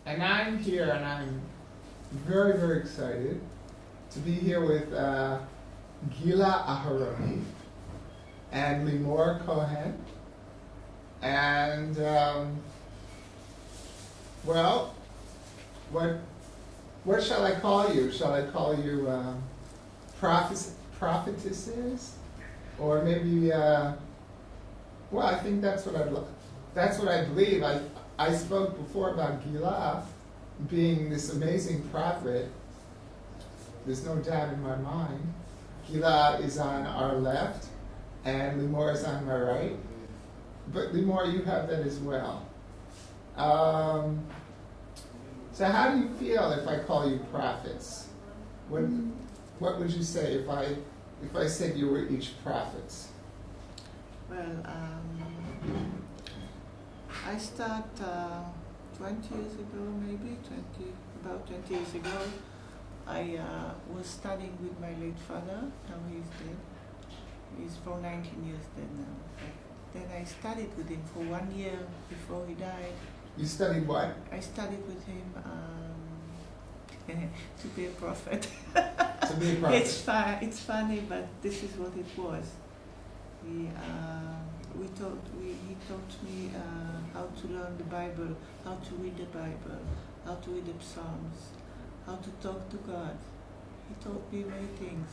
And I'm here, and I'm very, very excited to be here with Gila Aharoni and Limor Cohen. And, well, what shall I call you? Shall I call you prophetesses? Or maybe, well, I think that's what I believe. I spoke before about Gila being this amazing prophet. There's no doubt in my mind. Gila is on our left, and Limor is on my right. But Limor, you have that as well. So how do you feel if I call you prophets? What would you say if I said you were each prophets? Well, I start 20 years ago, maybe about 20 years ago. I was studying with my late father. Now he's dead. He's for 19 years dead now. Then I studied with him for 1 year before he died. You studied what? I studied with him to be a prophet. To be a prophet. It's funny, but this is what it was. He taught me how to learn the Bible, how to read the Bible, how to read the Psalms, how to talk to God. He taught me many things.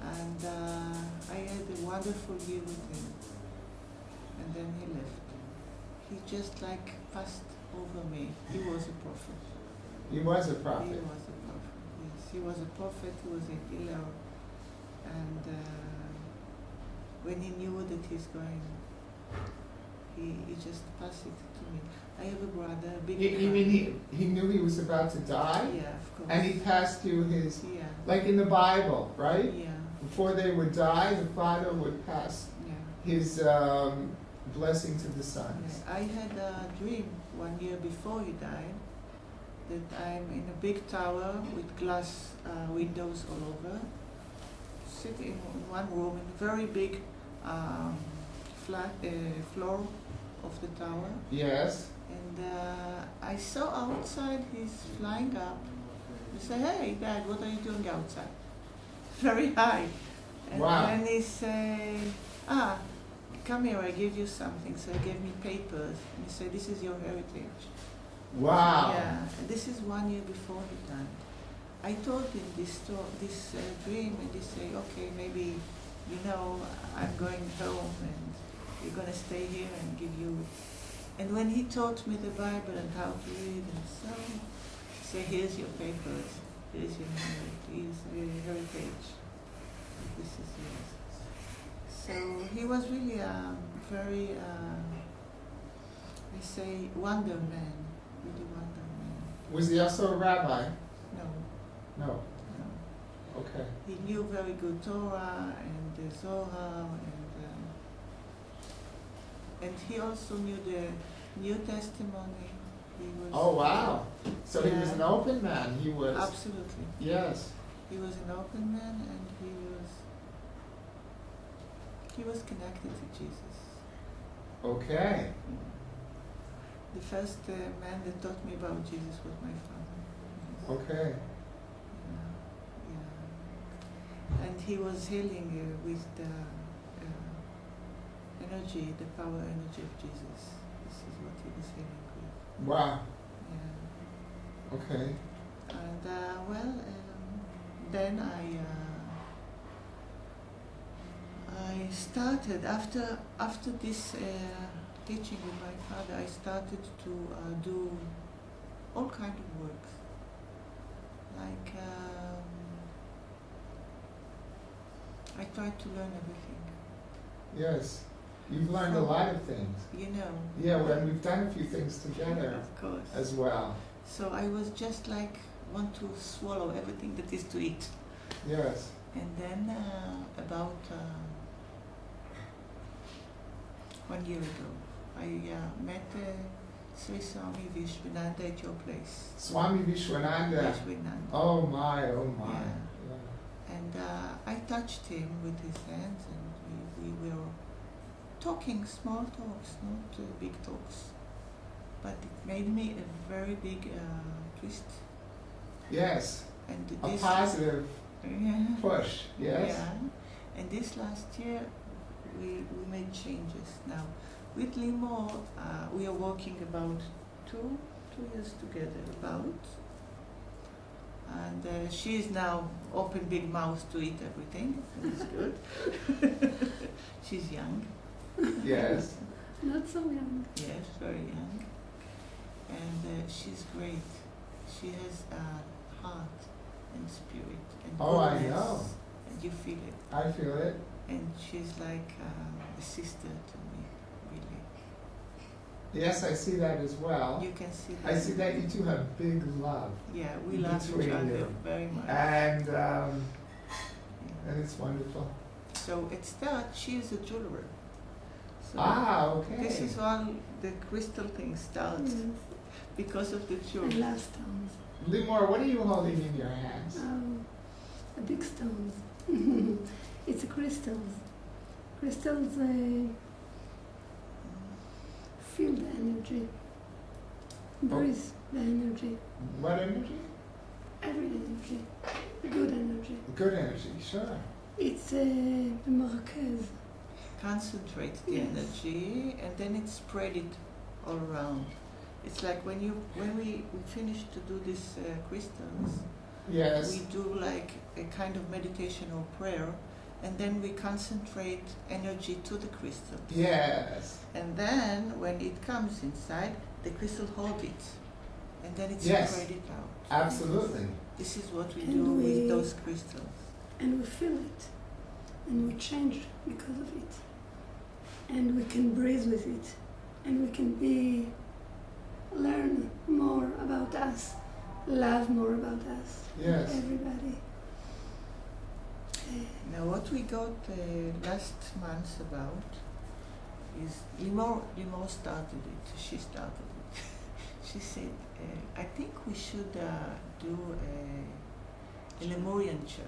And I had a wonderful year with him. And then he left. He just passed over me. He was a prophet. He was a prophet. He was a prophet, yes. He was a prophet, he was a healer. And when he knew that he's going, he just passed it to me. I have a brother, a big brother. You mean he knew he was about to die? Yeah, of course. And he passed you his, yeah. like in the Bible, right? Yeah. Before they would die, the father would pass his blessing to the sons. Yeah. I had a dream 1 year before he died that I'm in a big tower with glass windows all over, sitting in one room in a very big flat floor of the tower. Yes. And I saw outside he's flying up. I say, "Hey, Dad, what are you doing outside?" Very high. And wow. then he say, "Come here, I give you something." So he gave me papers. And he said, "This is your heritage." Wow. Yeah, and this is 1 year before he died. I told him this dream, and he said, "Okay, maybe, I'm going home, and you're going to stay here and give you." And when he taught me the Bible and how to read and so, he said, "Here's your papers. Here's your heritage. This is yours." So he was really a very, I say, wonder man. Really wonder man. Was he also a rabbi? No. No. Okay. He knew very good Torah and the Zohar, and he also knew the New Testimony. He was, oh wow! So he was an open man. He was absolutely. Yes. He was an open man, and he was connected to Jesus. Okay. The first man that taught me about Jesus was my father. Yes. Okay. Yeah. And he was healing with the energy, the power energy of Jesus. This is what he was healing with. Wow. Yeah. Okay. And then I started after this teaching with my father. I started to do all kind of works, like I tried to learn everything. Yes, you've learned a lot of things. Yeah, well, we've done a few things together. Of course. As well. So I was just want to swallow everything that is to eat. Yes. And then about 1 year ago, I met Sri Swami Vishwananda at your place. Swami Vishwananda. Oh my. Yeah. And I touched him with his hands, and we were talking small talks, not big talks. but it made me a very big twist. Yes. And A this positive yeah, push. Yes. yeah. And this last year, we made changes. Now, with Limor, we are working about two years together, about. And she is now open big mouth to eat everything. It's good. She's young. Yes. Not so young. Yes, very young. And she's great. She has a heart and spirit and Oh, I goodness. know. And you feel it. I feel it. And she's like a sister to me, really. Yes, I see that as well. You can see that. I see that you two have big love. Yeah, we love each between other you. very much. And Yeah. it's wonderful. So it starts, she is a jeweler. So Okay. this is all the crystal thing starts Yes. because of the I jewelry. love stones. Limor, what are you holding in your hands? A big stones. It's crystals. Crystals feel the energy, breathe the energy, What energy? every energy, good energy. Good energy, sure. It's Marquez. Concentrate the Yes. energy and then it spread it all around. It's like when we finish to do these crystals, Yes. we do like a kind of meditation or prayer, and then we concentrate energy to the crystal. Yes. And then when it comes inside, the crystal hold it, and then it Yes. spread it out. Absolutely. This is what we And do we- with those crystals. And we feel it. And we change because of it. And we can breathe with it. And we can learn more about us, love more about us, Yes. everybody. Now what we got last month about is Limor started it. She started it. She said, I think we should do a Lemurian chair.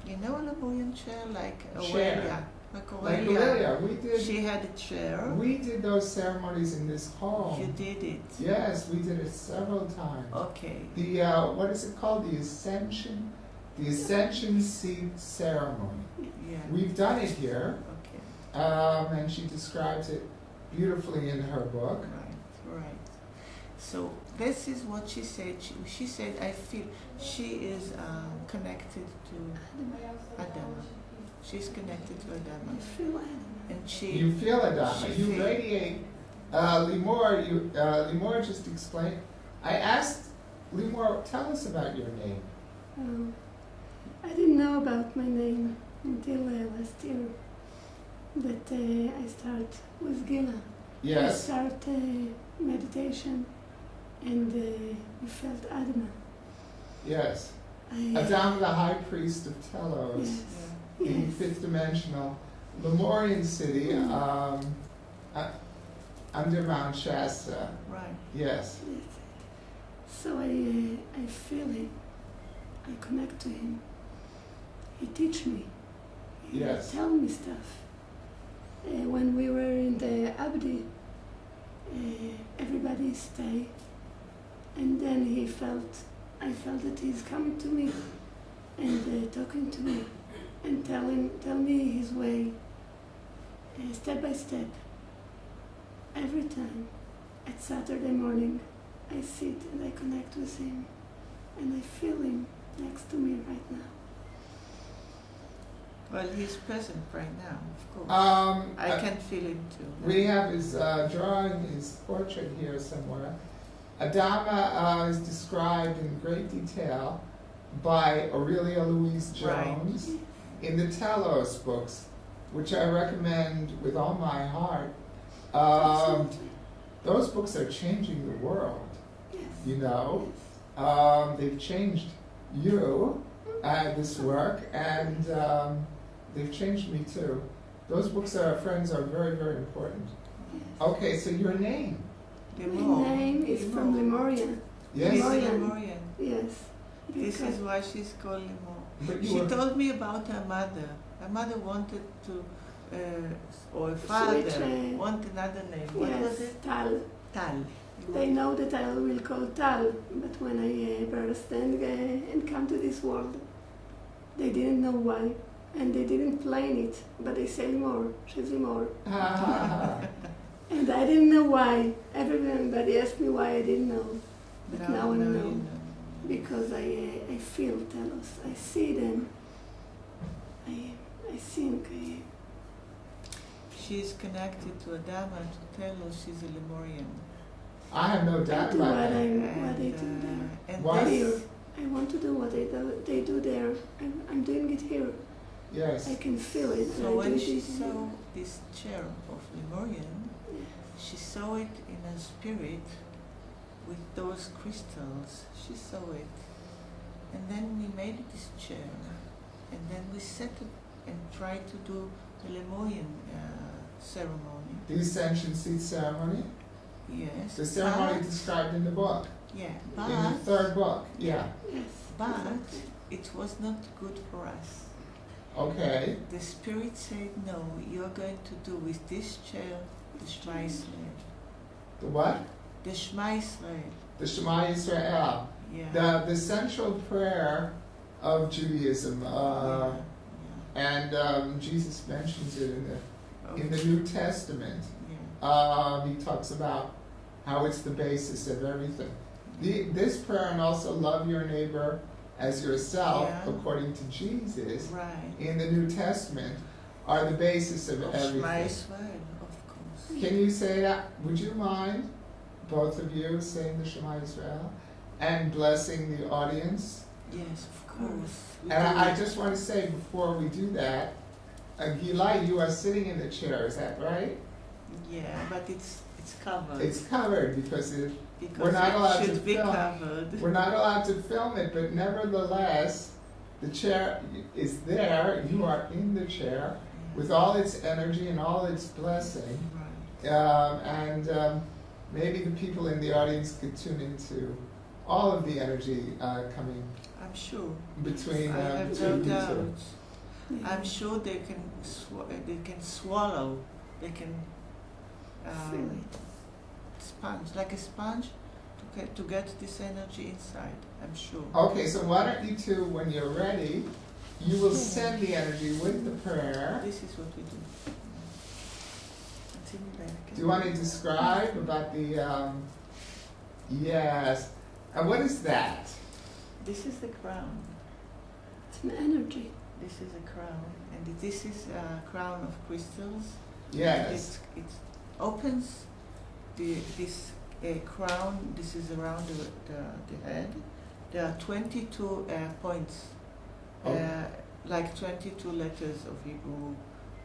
You know a Lemurian chair like Chair. Aurelia? Like Like Aurelia. Aurelia, we did. She had a chair. We did those ceremonies in this home. You did it. Yes, we did it several times. Okay. The what is it called? The Ascension. The Ascension seed ceremony. Yeah. We've done it here, Okay. and she describes it beautifully in her book. Right. So this is what she said. She said, I feel she is connected to Adama. She's connected to Adama. I feel it. And she... You feel Adama. she You feel- radiate. Limor just explained. I asked Limor, tell us about your name. I didn't know about my name until last year. But I start with Gila. I Yes. start meditation and I felt Adama. Yes. I, Adam, the high priest of Telos, Yes. Yeah. in Yes. fifth dimensional Lemurian city, under Mount Shasta. Right. Yes. Yes. So I feel him. I connect to him. He teach me. He Yes. tell me stuff. When we were in the Abdi, everybody stay, and then I felt that he's coming to me and talking to me and tell me his way, step by step. Every time at Saturday morning, I sit and I connect with him, and I feel him next to me right now. Well, he's present right now, of course. I can feel him too. We have his drawing, his portrait here somewhere. Adama is described in great detail by Aurelia Louise Jones in the Telos books, which I recommend with all my heart. Absolutely. Those books are changing the world, Yes. you know. They've changed you, this work, and they've changed me too. Those books, friends, are very, very important. Yes. Okay, so your name? Limor. My name is from Lemuria. Yes? She's Lemurian. Lemurian. Yes. This Because- is why she's called Limor. But you She were, told me about her mother. Her mother wanted to, or her father Switch, wanted another name. What yes, was it? Tal. Tal. They know that I will call Tal, but when I birthed and come to this world, they didn't know why, and they didn't plan it, but they say Limor, she's Limor. And I didn't know why. Everybody asked me why I didn't know, but now I know. You know. Because I feel Telos, I see them, I think. She's connected to Adama, to Telos, she's a Lemurian. I have no I doubt do about what that. they do there. And Why? this, I want to do what they do there. I'm doing it here. Yes. I can feel it. so I when do she it saw this chair of Lemurian, she saw it in her spirit with those crystals. She saw it. And then we made this chair. And then we set it and tried to do the Lemurian ceremony. The Ascension seat ceremony. Yes. The ceremony but- described in the book, Yeah, in the but, third book. Yeah. Yes. but exactly. it was not good for us. Okay. The spirit said, no, you're going to do with this chair the Shema Yisrael. The what? The Shema Yisrael. The Shema Yisrael. Yeah. The central prayer of Judaism. Yeah. And Jesus mentions it in the New Testament. Yeah. He talks about how it's the basis of everything. This prayer and also love your neighbor as yourself, Yeah. according to Jesus, Right. in the New Testament, are the basis of Shema everything. Yisrael, of course. Can you say that? Would you mind, both of you, saying the Shema Yisrael and blessing the audience? Yes, of course. We And do I it. just want to say before we do that, Gilai, you are sitting in the chair, is that right? Yeah, but it's covered. It's covered because because we're not allowed it to should be film. covered. We're not allowed to film it, but nevertheless, the chair is there. You are in the chair with all its energy and all its blessing. Right. Maybe the people in the audience could tune into all of the energy coming I'm sure. between I have between no you two. doubt. I'm sure they can swallow. They can Feel it. sponge, like a sponge, to get this energy inside. I'm sure. Okay, so why don't you two, when you're ready, you will send the energy with the prayer. This is what we do. Do you want to describe about the, yes, and what is that? This is the crown. It's an energy. This is a crown, and this is a crown of crystals. Yes. It opens this crown. This is around the head. There are 22 points, Okay. like 22 letters of Hebrew.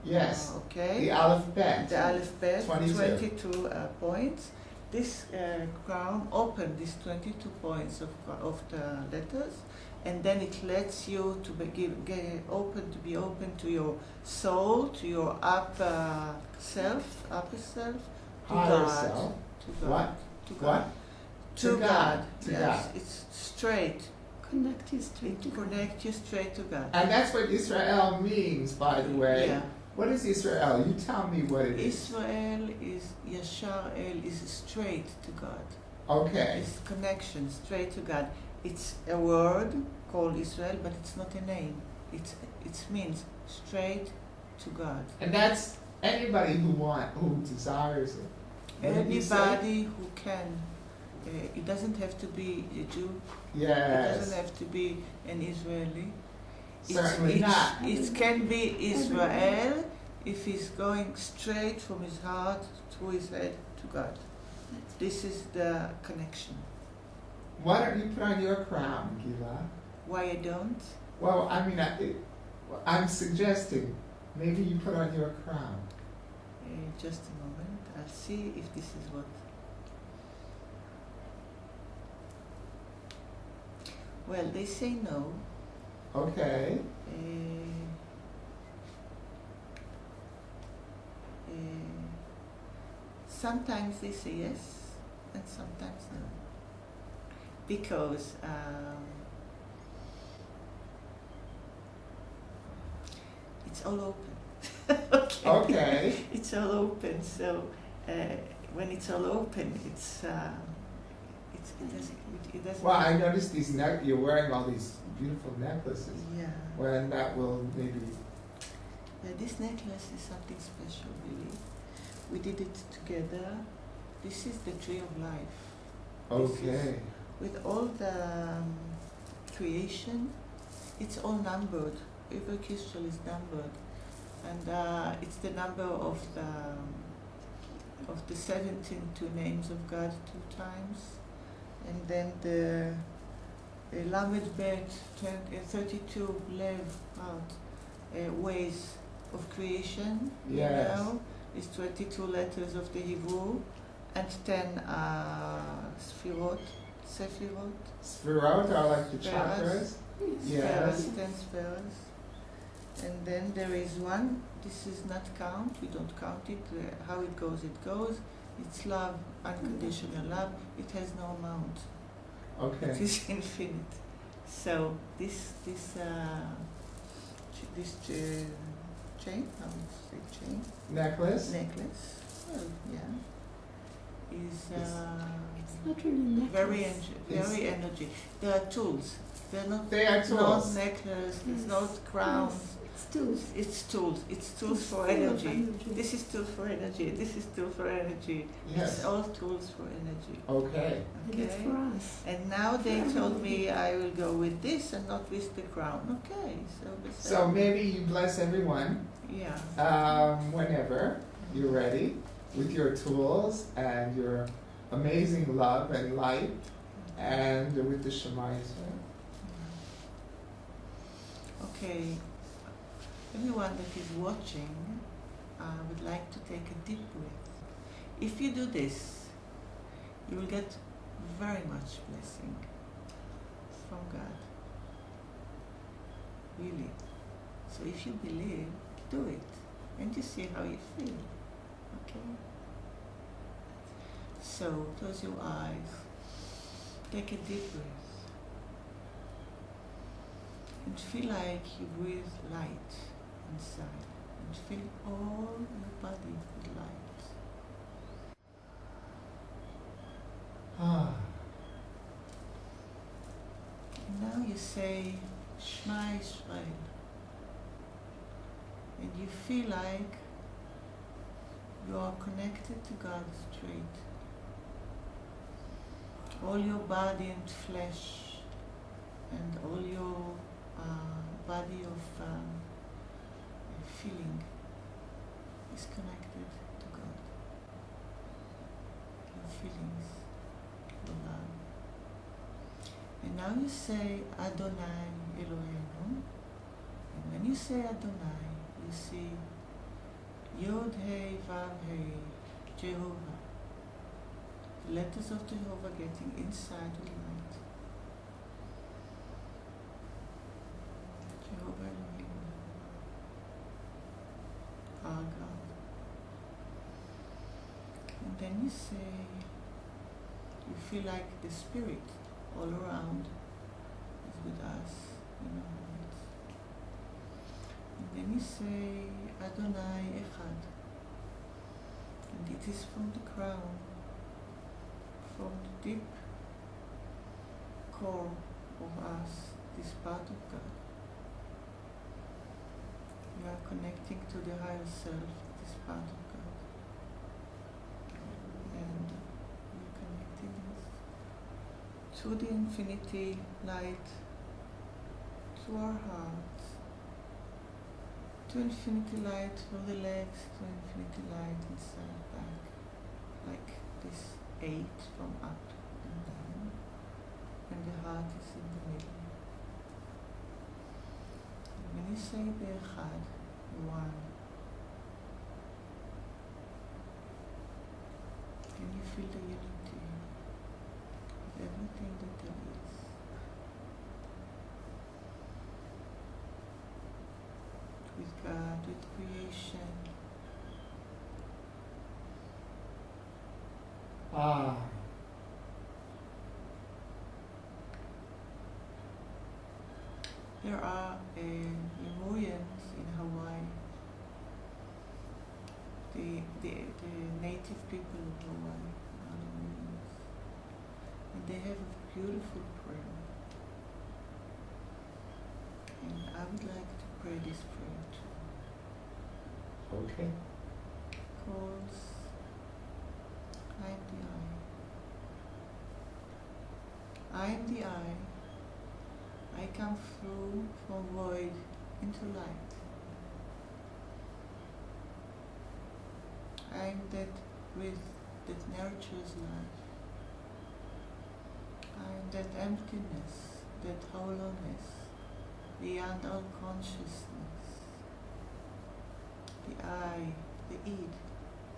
Yes, Okay. the alphabet. The alphabet, 22. 22 points. This crown opens these 22 points of the letters, and then it lets you to be open to your soul, to your upper self, to Higher God, self. to God, What? to What? God, to God. To Yes, God. it's straight. Connect you straight to It God. connects you straight to God. And that's what Israel means, by the way. Yeah. What is Israel? You tell me what it is. Israel is Yashar El, is straight to God. Okay. It's connection straight to God. It's a word called Israel, but it's not a name. It means straight to God. And that's anybody who desires it. What did you say? Anybody who can. It doesn't have to be a Jew. It Yes. doesn't have to be an Israeli. Certainly not. It can be Israel if he's going straight from his heart through his head to God. This is the connection. Why don't you put on your crown, Gila? Why I don't? Well, I mean, I'm suggesting maybe you put on your crown. Just a moment. I'll see if this is what. Well, they say no. Okay. Sometimes they say yes, and sometimes no. Because it's all open. Okay. Okay. It's all open, so when it's all open, it doesn't. Well, I noticed you're wearing all these beautiful necklaces. Yeah. When that will maybe. Yeah, this necklace is something special, really. We did it together. This is the tree of life. Okay. With all the creation, it's all numbered. Every crystal is numbered, and it's the number of the 72 names of God 2 times, and then the Lamed Bet 32 Lev ways of creation. Yes. You know, is 22 letters of the Hebrew, and 10 Sefirot. Sefirot are like the chakras. Yes. 10 spheres. And then there is one, this is not count, we don't count it, how it goes. It's love, unconditional love, it has no amount. Okay. It is infinite. So this chain, how would you say chain? Necklace? Necklace, well, yeah, is It's not really necklace. very energy. They are tools. They are tools. Not necklace, it's Yes. not crowns. Yes, it's tools. It's tools. It's tools It's for full of energy. This is tool for energy. This is tool for energy. Yes. It's all tools for energy. Okay. And it's for us. And now they told me I will go with this and not with the crown. Okay. So maybe you bless everyone yeah. Whenever you're ready with your tools and your amazing love and light and with the Shema Yisrael. Okay. Everyone that is watching would like to take a deep breath. If you do this, you will get very much blessing from God. Really. So if you believe, do it. And you see how you feel. Okay? So close your eyes. Take a deep breath. And feel like you breathe light inside. And fill all your body with light. And now you say, Shema Yisrael. And you feel like you are connected to God straight. All your body and flesh and all your body of feeling is connected to God. Your feelings, your love. And now you say Adonai Eloheinu. And when you say Adonai, you see Yod Hei Vav Hei Jehovah. The letters of Jehovah getting inside with light. Jehovah Elohim, our God. And then you say, you feel like the Spirit all around is with us in our hearts. And then you say, Adonai Echad. And it is from the crown, from the deep core of us, this part of God. We are connecting to the higher self, this part of God. And we are connecting us to the infinity light, to our hearts, to infinity light from the legs, to infinity light inside back, like this 8 from up and down, and the heart is in the middle. When you say Be'echad, one, can you feel the unity of everything that there is? With God, with creation. There are Lemurians in Hawaii the native people of Hawaii, Halloweeners. And they have a beautiful prayer. And I would like to pray this prayer too. Okay. Calls, I am the I. I am the I come through from void into light. I am that breath that nurtures life. I am that emptiness, that hollowness, beyond all consciousness. The I, the id,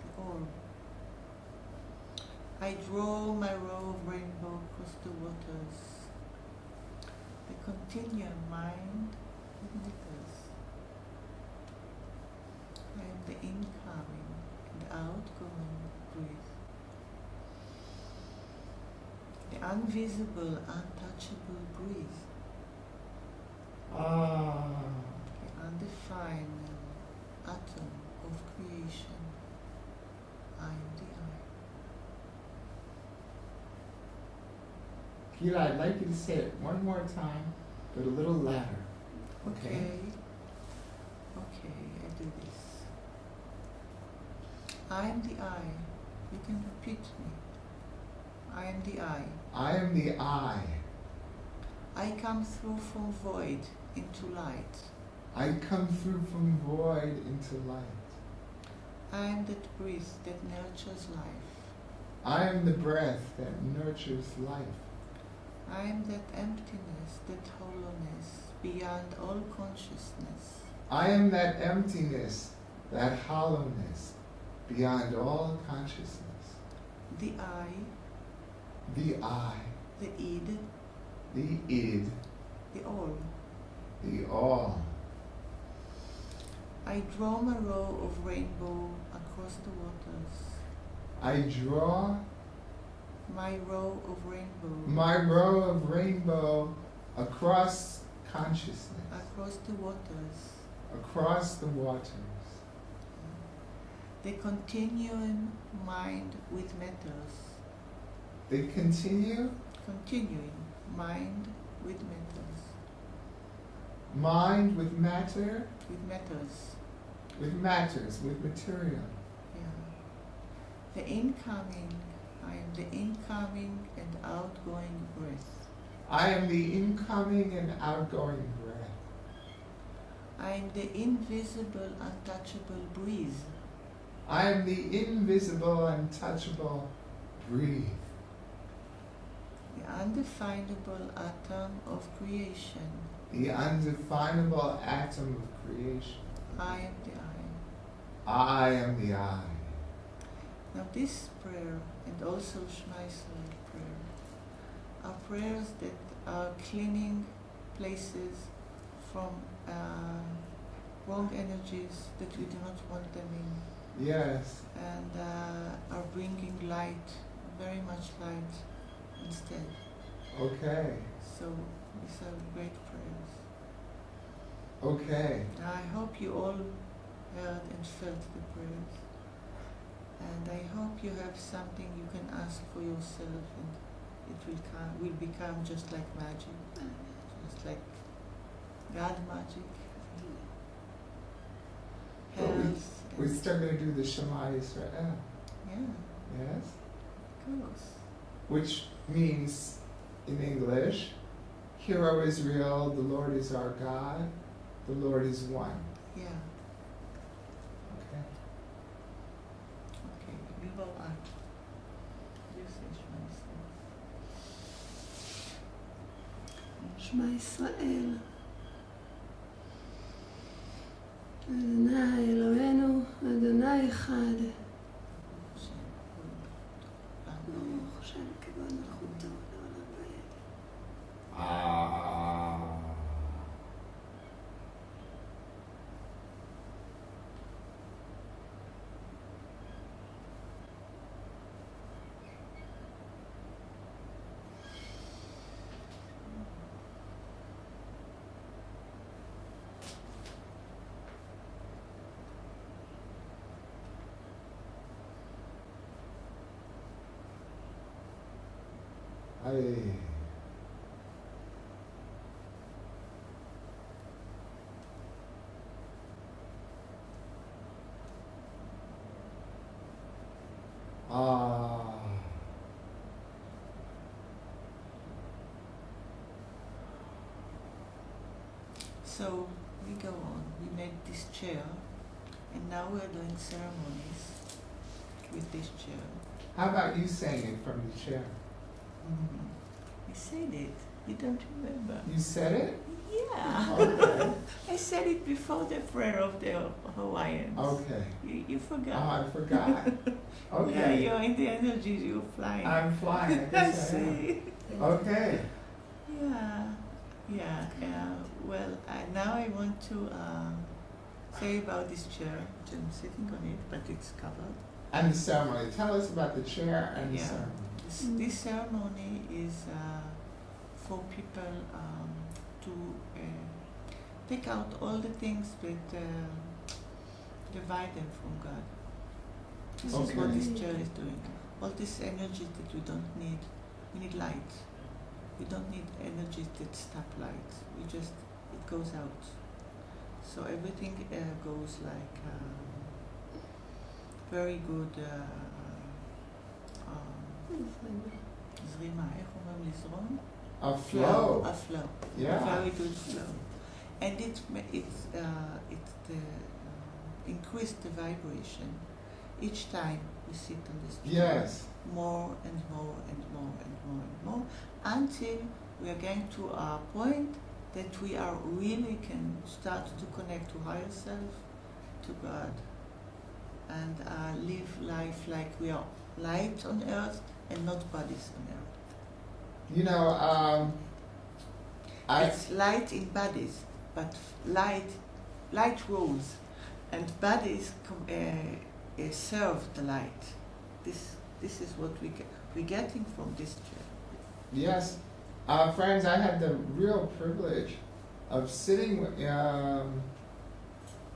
the all. I draw my row of rainbow across the waters. The continuum mind with knickers. I am the incoming and outgoing breath. The invisible, untouchable breath. The undefined atom of creation. I am the Gila, I'd like you to say it one more time, but a little louder. Okay, I do this. I am the I. You can repeat me. I am the I. I am the I. I come through from void into light. I come through from void into light. I am that breath that nurtures life. I am the breath that nurtures life. I am that emptiness, that hollowness, beyond all consciousness. I am that emptiness, that hollowness, beyond all consciousness. The I, The I, the id, the id, the all. the all. I draw my row of rainbow across the waters. I draw My row of rainbow my row of rainbow across consciousness, across the waters. across the waters. The continuing mind with matters. They continue, Continuing mind with matters. mind with matter, With matters. with matters, with material. Yeah. The incoming, I am the incoming and outgoing breath. I am the incoming and outgoing breath. I am the invisible, untouchable breeze. I am the invisible, untouchable breathe. The undefinable atom of creation. The undefinable atom of creation. I am the I. I am the I. Now this prayer and also Shema Yisrael prayer are prayers that are cleaning places from wrong energies that we do not want them in, Yes. and are bringing light, very much light instead. Okay. So these are great prayers. Okay. I hope you all heard and felt the prayers. And I hope you have something you can ask for yourself, and it will become just like magic, just like God magic. But Health. we're still going to do the Shema Yisrael. Yeah, Yes? of course. Which means, in English, Hear, O Israel, the Lord is our God, the Lord is one. Yeah. Okay? Okay. You go on. You say Shema Yisrael. שמע ישראל. אדוני אלוהינו, אדוני אחד. ברוך שם כבוד מלכותו לעולם ועד. Aye. Ah. So we go on. We made this chair, and now we're doing ceremonies with this chair. How about you saying it from the chair? I said it. You don't remember? You said it? Yeah. Okay. I said it before the prayer of the Hawaiians. Okay. You Oh, forgot. I forgot. Yeah, Okay. you're in the energy. You're flying. I'm flying. I I guess I am. see. Okay. Yeah. Well, now I want to say about this chair. Which I'm sitting on it, but it's covered. And the ceremony. Tell us about the chair and the Yeah. ceremony. This ceremony is for people to take out all the things that divide them from God. This is what Okay. this chair is doing. All this energy that we don't need. We need light. We don't need energy that stop light. It goes out. So everything goes like very good זרימה, איך אומרים לזרום? A flow. A flow. Yeah. A very good flow. And it increased the vibration each time we sit on this chair. Yes. More and more and more and more and more until we are getting to a point that we are really can start to connect to higher self, to God, and live life like we are light on earth and not bodies on earth. You know, It's light in bodies, but light rules, and bodies serve the light. This is what we're getting from this chair. Yes. Friends, I had the real privilege of sitting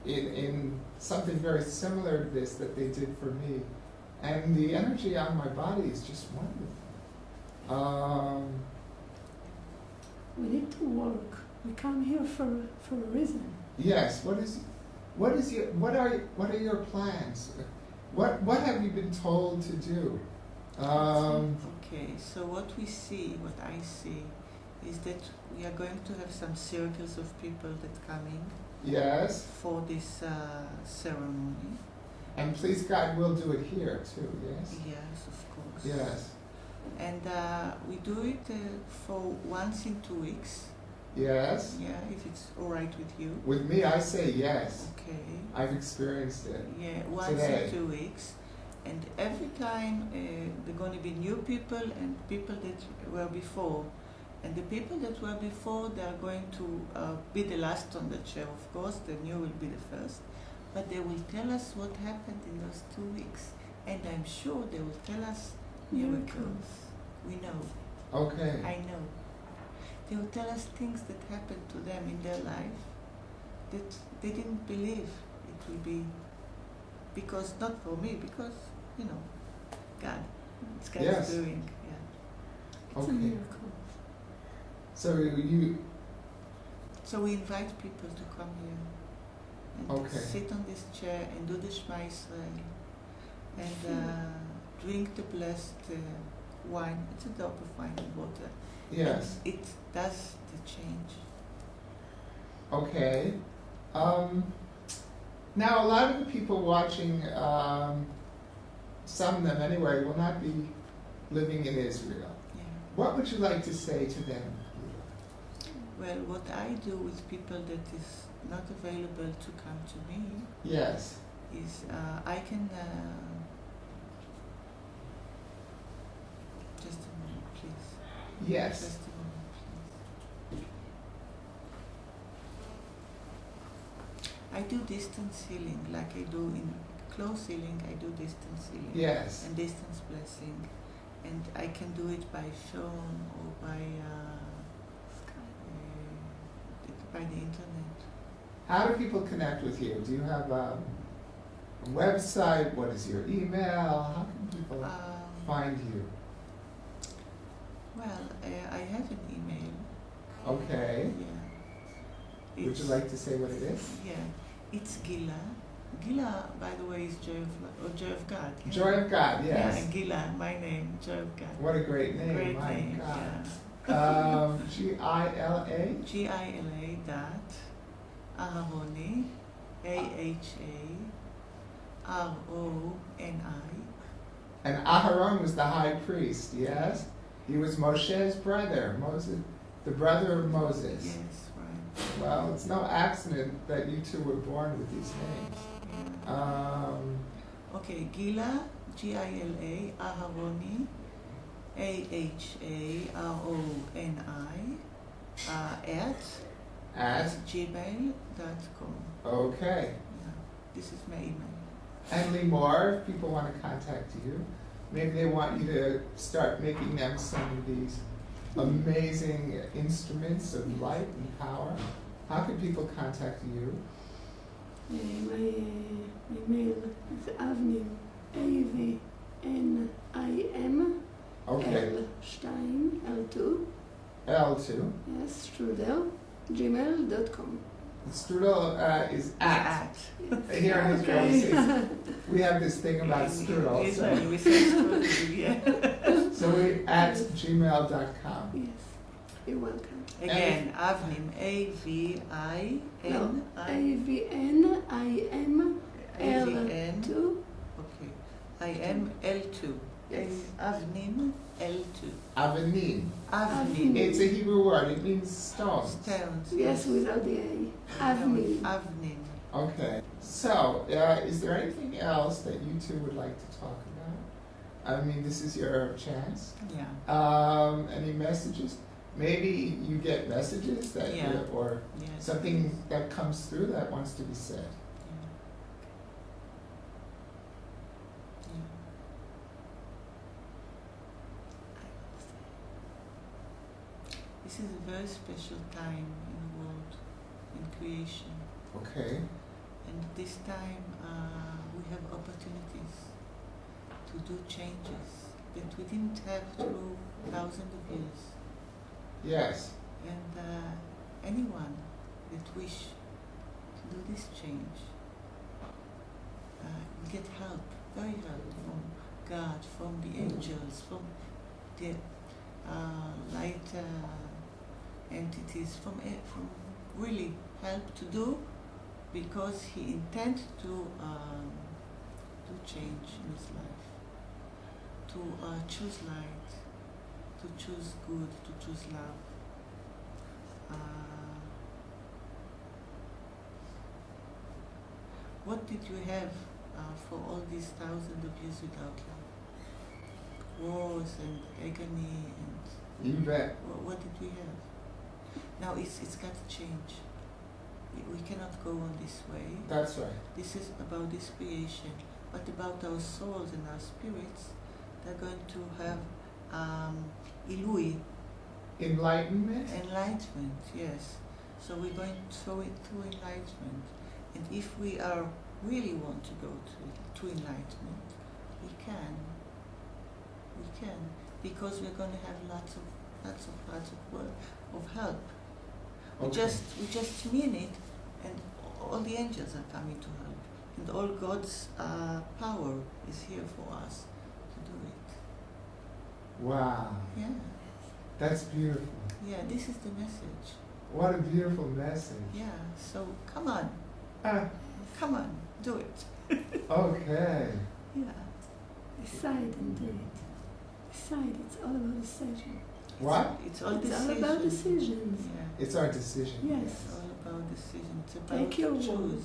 in something very similar to this that they did for me. And the energy on my body is just wonderful. We need to work. We come here for a reason. Yes. What are your plans? What have you been told to do? Okay, so what I see, is that we are going to have some circles of people that coming Yes. for this ceremony. And please God, we'll do it here too. Yes. Yes, of course. Yes. And we do it for once in 2 weeks. Yes. Yeah, if it's all right with you. With me, I say yes. Okay. I've experienced it. Yeah, once Today. in 2 weeks. And every time there are going to be new people and people that were before. And the people that were before, they are going to be the last on the chair, of course. The new will be the first. But they will tell us what happened in those 2 weeks. And I'm sure they will tell us miracles. We know. Okay. I know. They will tell us things that happened to them in their life that they didn't believe it will be. Because, not for me, because, God. It's God's Yes. doing. Yeah. It's a Okay. miracle. So we invite people to come here and Okay. sit on this chair and do the Shema Yisrael and drink the blessed wine. It's a drop of wine and water. yes. And it does the change. Okay. Now, a lot of the people watching, some of them anyway, will not be living in Israel. Yeah. What would you like to say to them? Well, what I do with people that is not available to come to me Yes. is I can just a moment, please. Yes. Just a moment, please. I do distance healing, like I do in close healing. I do distance healing Yes. and distance blessing, and I can do it by phone or by the internet. How do people connect with you? Do you have a website? What is your email? How can people find you? Well, I have an email. Okay. Yeah. Would you like to say what it is? Yeah. It's Gila. Gila, by the way, is Joy of God. Yeah? Joy of God, yes. Yeah, Gila, my name, Joy of God. What a great name, Great my name, God. yeah. G-I-L-A? Gila dot Aharoni, Aharoni. And Aharon was the high priest, yes? He was Moshe's brother, Moses, the brother of Moses. Yes, right. Well, it's no accident that you two were born with these names. Yeah. Okay, Gila, Gila, Aharoni, Aharoni, At? gmail.com. Okay. Yeah, this is my email. And Limor, if people want to contact you, maybe they want you to start making them some of these amazing instruments of light and power. How can people contact you? My mail is Avnim, AVNIM, Okay. L2, L2. yes, Strudel, gmail.com. Strudel is at. Here in Israel, Okay. we say- we have this thing about strudel. Israel, we say strudel, yeah. So we at gmail.com. Yes, you're welcome. Again, Avnim, A-V-I-N-I, AVNIM, L2, okay, I-M, L2. yes. Avnim, L2. Avenim. Avnim. It's a Hebrew word. It means stones. Stones. Yes, without the A. Avnim. Avnim. Okay. So, is there anything else that you two would like to talk about? I mean, this is your chance. Yeah. Any messages? Maybe you get messages that Yeah. or Yes. something that comes through that wants to be said. Yeah. Yeah. This is a very special time in the world, in creation. Okay. And this time we have opportunities to do changes that we didn't have through thousands of years. Yes. And anyone that wish to do this change will get help, very help from God, from the angels, from the light entities, from really help to do, because he intends to change in his life, to choose light, to choose good, to choose love. What did you have for all these thousands of years without love? Wars and agony and You bet. what did we have? Now it's got to change. We cannot go on this way. That's right. This is about this creation, but about our souls and our spirits. They're going to have ilui, Enlightenment? enlightenment, yes. So we're going through enlightenment. And if we are really want to go to enlightenment, we can, because we're going to have lots of work, of help. We just mean it, and all the angels are coming to help, and all God's power is here for us to do it. Wow. Yeah, That's beautiful. yeah. This is the message. What a beautiful message. Yeah. So come on, do it. Okay. Yeah. Decide and do it. Decide, it's all about decision. What? It's all It's decisions. all about decisions. Yeah. It's our decision. Yes. It's all about decision. It's about Take your choose. will.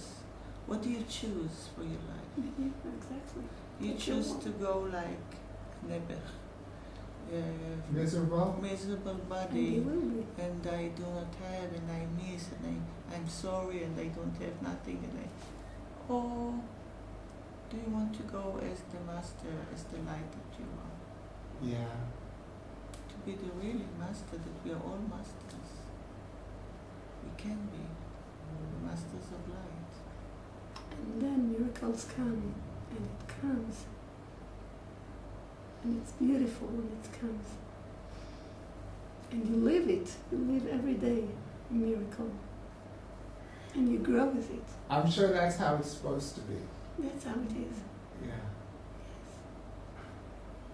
What do you choose for your life? Exactly. You Take your choose will. to go like Nebuch, Miserable? miserable And body, you will be. and I do not have, and I miss, and I'm sorry, and I don't have nothing, or do you want to go as the master, as the light that you are? Yeah. To be the really master, that we are all masters. We can be the masters of light. And then miracles come, and it comes. And it's beautiful when it comes. And you live it. You live every day a miracle. And you grow with it. I'm sure that's how it's supposed to be. That's how it is. Yeah.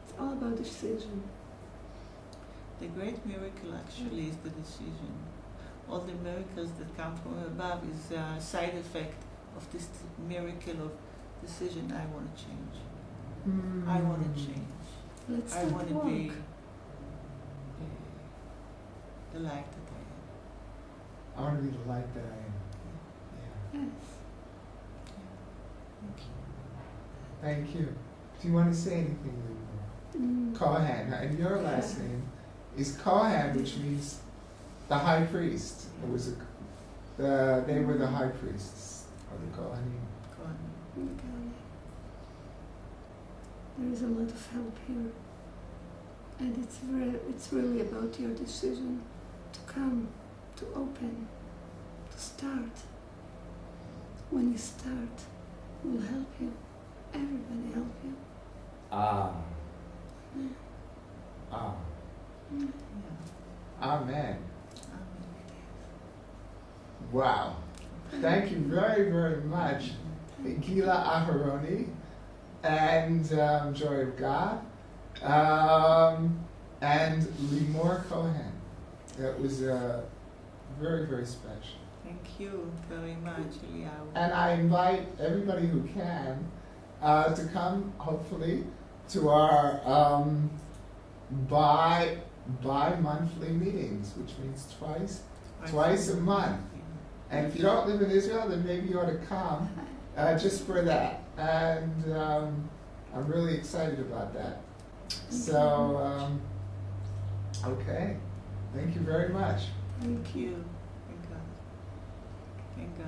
It's all about decision. The great miracle actually is the decision. All the miracles that come from above is a side effect of this miracle of decision. I want to change. I want to change. Let's I start want to work. be the light that I am. I want to be the light that I am. Yeah. Yes. Thank you. Thank you. Do you want to say anything, Lulu? Kohen. And your last name is Kohen, which means the high priest. It was they were the high priests of the Kohanim. Go on. Okay. There is a lot of help here. And it's really about your decision to come, to open, to start. When you start, we'll help you. Everybody help you. Ah. Yeah. Ah. Yeah. Yeah. Amen. Amen. Wow. Thank you very, very much, Gila Aharoni and Joy of God and Limor Kohen. That was very, very special. Thank you very much, Eliyahu. And I invite everybody who can to come, hopefully, to our bi-monthly meetings, which means twice a month. And if you don't live in Israel, then maybe you ought to come just for that. And I'm really excited about that. So, okay. Thank you very much. Thank you. Thank God. Thank God.